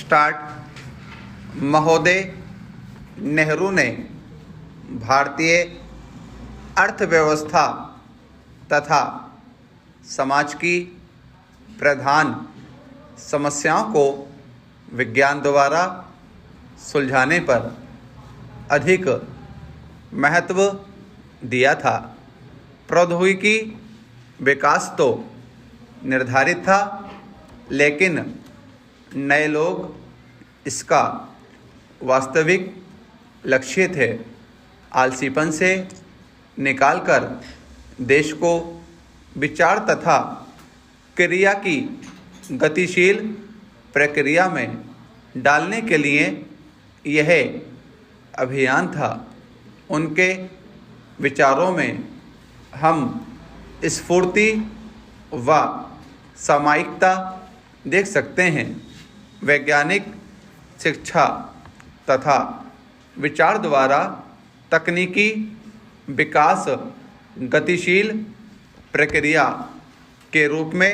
Start. महोदय नेहरू ने भारतीय अर्थव्यवस्था तथा समाज की प्रधान समस्याओं को विज्ञान द्वारा सुलझाने पर अधिक महत्व दिया था। प्रौद्योगिकी विकास तो निर्धारित था, लेकिन नए लोग इसका वास्तविक लक्ष्य थे। आलसीपन से निकालकर देश को विचार तथा क्रिया की गतिशील प्रक्रिया में डालने के लिए यह अभियान था। उनके विचारों में हम स्फूर्ति व सामयिकता देख सकते हैं। वैज्ञानिक शिक्षा तथा विचार द्वारा तकनीकी विकास गतिशील प्रक्रिया के रूप में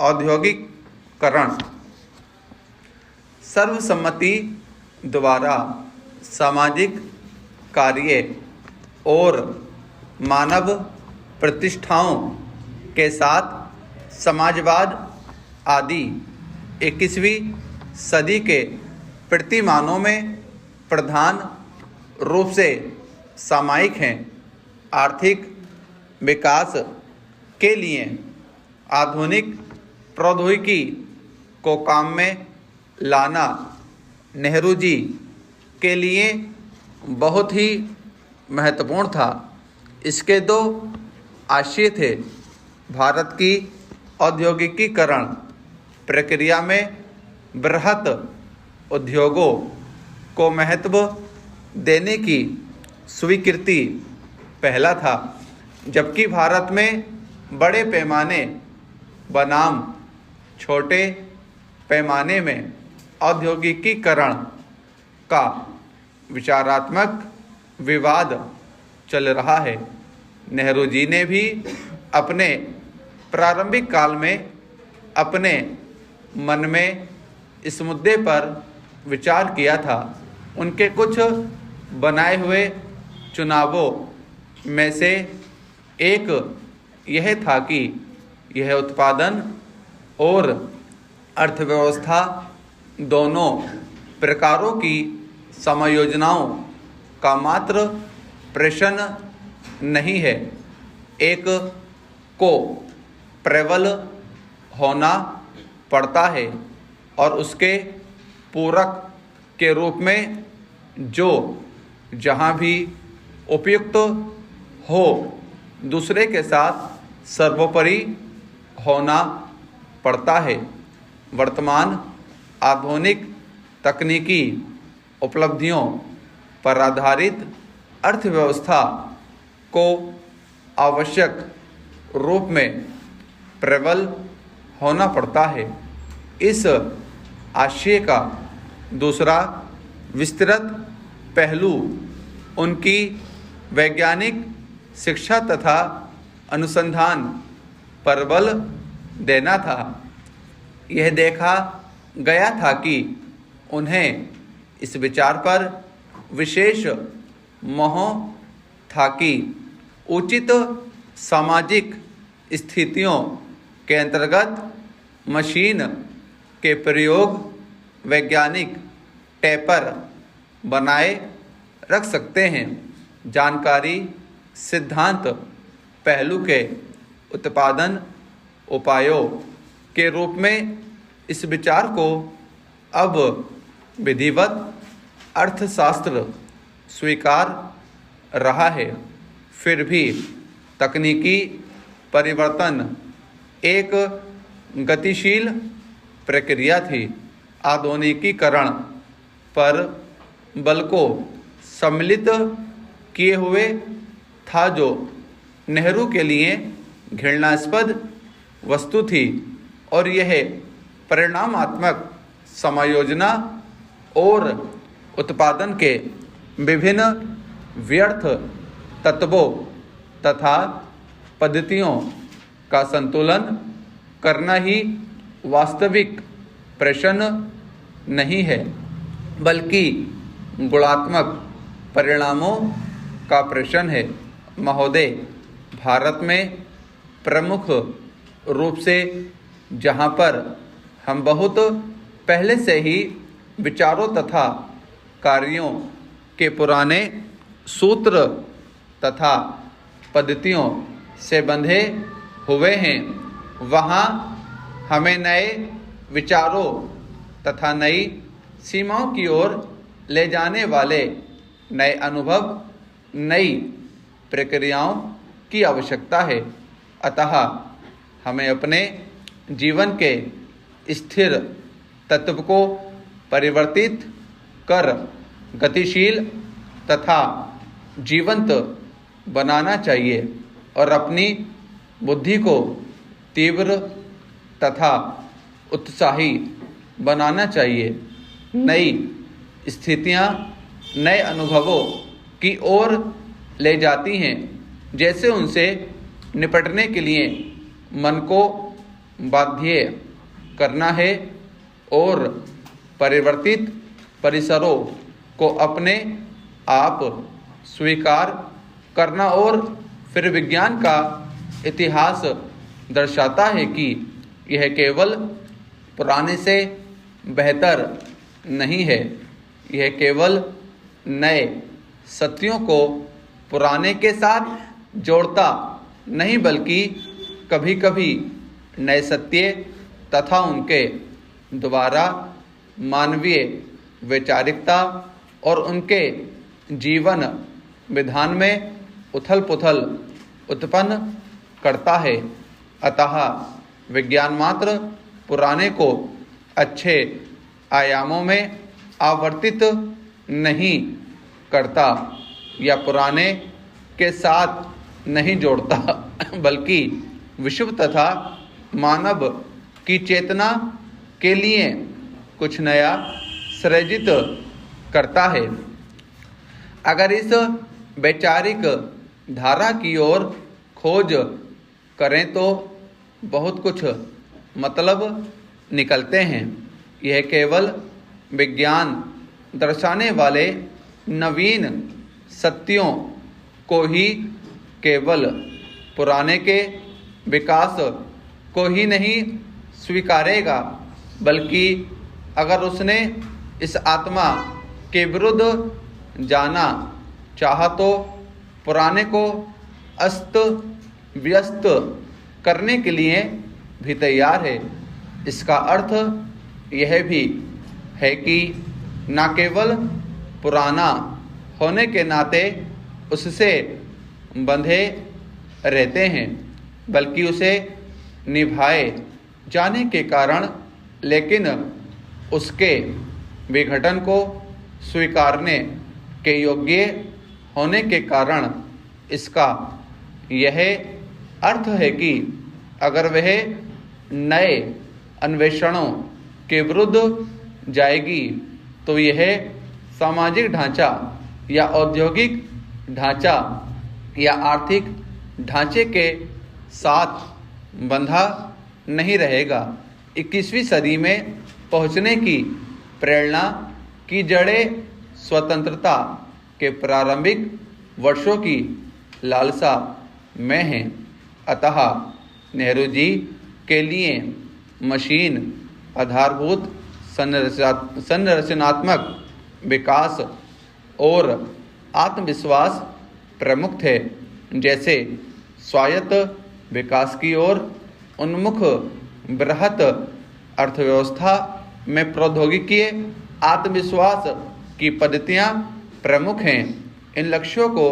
औद्योगिकरण, सर्वसम्मति द्वारा सामाजिक कार्य और मानव प्रतिष्ठाओं के साथ समाजवाद आदि 21वीं सदी के प्रतिमानों में प्रधान रूप से सामयिक हैं। आर्थिक विकास के लिए आधुनिक प्रौद्योगिकी को काम में लाना नेहरू जी के लिए बहुत ही महत्वपूर्ण था। इसके दो आशय थे। भारत की औद्योगिकीकरण प्रक्रिया में बृहत उद्योगों को महत्व देने की स्वीकृति पहला था, जबकि भारत में बड़े पैमाने बनाम छोटे पैमाने में औद्योगिकीकरण का विचारात्मक विवाद चल रहा है। नेहरू जी ने भी अपने प्रारंभिक काल में अपने मन में इस मुद्दे पर विचार किया था। उनके कुछ बनाए हुए चुनावों में से एक यह था कि यह उत्पादन और अर्थव्यवस्था दोनों प्रकारों की समायोजनाओं का मात्र प्रश्न नहीं है। एक को प्रबल होना पड़ता है और उसके पूरक के रूप में जो जहाँ भी उपयुक्त हो दूसरे के साथ सर्वोपरि होना पड़ता है। वर्तमान आधुनिक तकनीकी उपलब्धियों पर आधारित अर्थव्यवस्था को आवश्यक रूप में प्रबल होना पड़ता है। इस आशय का दूसरा विस्तृत पहलू उनकी वैज्ञानिक शिक्षा तथा अनुसंधान पर बल देना था। यह देखा गया था कि उन्हें इस विचार पर विशेष मोह था कि उचित सामाजिक स्थितियों के अंतर्गत मशीन के प्रयोग वैज्ञानिक टेपर बनाए रख सकते हैं। जानकारी सिद्धांत पहलू के उत्पादन उपायों के रूप में इस विचार को अब विधिवत अर्थशास्त्र स्वीकार रहा है। फिर भी तकनीकी परिवर्तन एक गतिशील प्रक्रिया थी। आधुनिकीकरण पर बल को सम्मिलित किए हुए था, जो नेहरू के लिए घृणास्पद वस्तु थी, और यह परिणामात्मक समायोजना और उत्पादन के विभिन्न व्यर्थ तत्वों तथा पद्धतियों का संतुलन करना ही वास्तविक प्रश्न नहीं है, बल्कि गुणात्मक परिणामों का प्रश्न है। महोदय, भारत में प्रमुख रूप से जहाँ पर हम बहुत पहले से ही विचारों तथा कार्यों के पुराने सूत्र तथा पद्धतियों से बंधे हुए हैं, वहाँ हमें नए विचारों तथा नई सीमाओं की ओर ले जाने वाले नए अनुभव, नई प्रक्रियाओं की आवश्यकता है। अतः हमें अपने जीवन के स्थिर तत्व को परिवर्तित कर गतिशील तथा जीवंत बनाना चाहिए और अपनी बुद्धि को तीव्र तथा उत्साही बनाना चाहिए। नई स्थितियाँ नए अनुभवों की ओर ले जाती हैं, जैसे उनसे निपटने के लिए मन को बाध्य करना है और परिवर्तित परिसरों को अपने आप स्वीकार करना। और फिर विज्ञान का इतिहास दर्शाता है कि यह केवल पुराने से बेहतर नहीं है, यह केवल नए सत्यों को पुराने के साथ जोड़ता नहीं, बल्कि कभी कभी नए सत्य तथा उनके द्वारा मानवीय वैचारिकता और उनके जीवन विधान में उथल पुथल उत्पन्न करता है। अतः विज्ञान मात्र पुराने को अच्छे आयामों में आवर्तित नहीं करता या पुराने के साथ नहीं जोड़ता, बल्कि विश्व तथा मानव की चेतना के लिए कुछ नया सृजित करता है। अगर इस वैचारिक धारा की ओर खोज करें तो बहुत कुछ मतलब निकलते हैं। यह केवल विज्ञान दर्शाने वाले नवीन सत्यों को ही केवल पुराने के विकास को ही नहीं स्वीकारेगा, बल्कि अगर उसने इस आत्मा के विरुद्ध जाना चाहा तो पुराने को अस्त व्यस्त करने के लिए भी तैयार है। इसका अर्थ यह भी है कि न केवल पुराना होने के नाते उससे बंधे रहते हैं, बल्कि उसे निभाए जाने के कारण, लेकिन उसके विघटन को स्वीकारने के योग्य होने के कारण। इसका यह अर्थ है कि अगर वह नए अन्वेषणों के विरुद्ध जाएगी तो यह सामाजिक ढांचा या औद्योगिक ढांचा या आर्थिक ढांचे के साथ बंधा नहीं रहेगा। 21वीं सदी में पहुंचने की प्रेरणा की जड़ें स्वतंत्रता के प्रारंभिक वर्षों की लालसा में हैं। अतः नेहरू जी के लिए मशीन आधारभूत संरचनात्मक विकास और आत्मविश्वास प्रमुख थे। जैसे स्वायत्त विकास की ओर उन्मुख बृहत अर्थव्यवस्था में प्रौद्योगिकी आत्मविश्वास की पद्धतियाँ प्रमुख हैं। इन लक्ष्यों को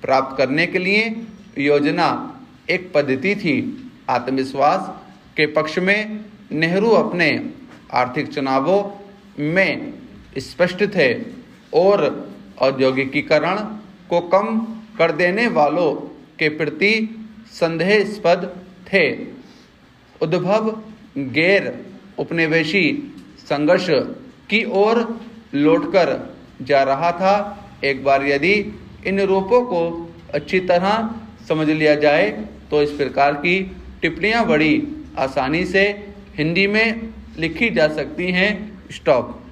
प्राप्त करने के लिए योजना एक पद्धति थी। आत्मविश्वास के पक्ष में नेहरू अपने आर्थिक चुनावों में स्पष्ट थे और औद्योगिकीकरण को कम कर देने वालों के प्रति संदेहास्पद थे। उद्भव गैर उपनिवेशी संघर्ष की ओर लौटकर जा रहा था। एक बार यदि इन रूपों को अच्छी तरह समझ लिया जाए तो इस प्रकार की टिप्पणियाँ बड़ी आसानी से हिंदी में लिखी जा सकती हैं। स्टॉप।